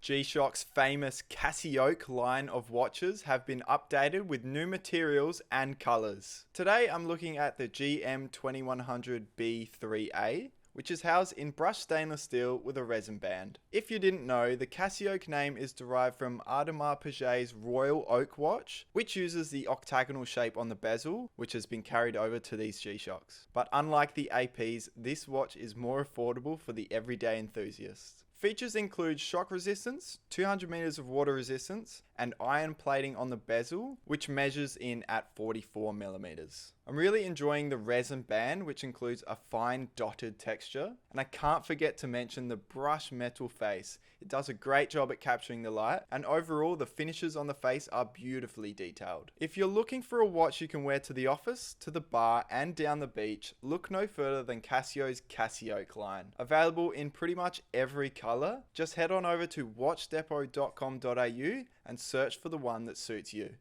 G-Shock's famous CasiOak line of watches have been updated with new materials and colours. Today I'm looking at the GM2100B-3A, which is housed in brushed stainless steel with a resin band. If you didn't know, the CasiOak name is derived from Audemars Piguet's Royal Oak watch, which uses the octagonal shape on the bezel, which has been carried over to these G-Shocks. But unlike the APs, this watch is more affordable for the everyday enthusiast. Features include shock resistance, 200 meters of water resistance, and iron plating on the bezel, which measures in at 44 millimeters. I'm really enjoying the resin band, which includes a fine dotted texture, and I can't forget to mention the brushed metal face. It does a great job at capturing the light, and overall the finishes on the face are beautifully detailed. If you're looking for a watch you can wear to the office, to the bar, and down the beach, look no further than Casio's CasiOak line. Available in pretty much every color. Just head on over to watchdepot.com.au and search for the one that suits you.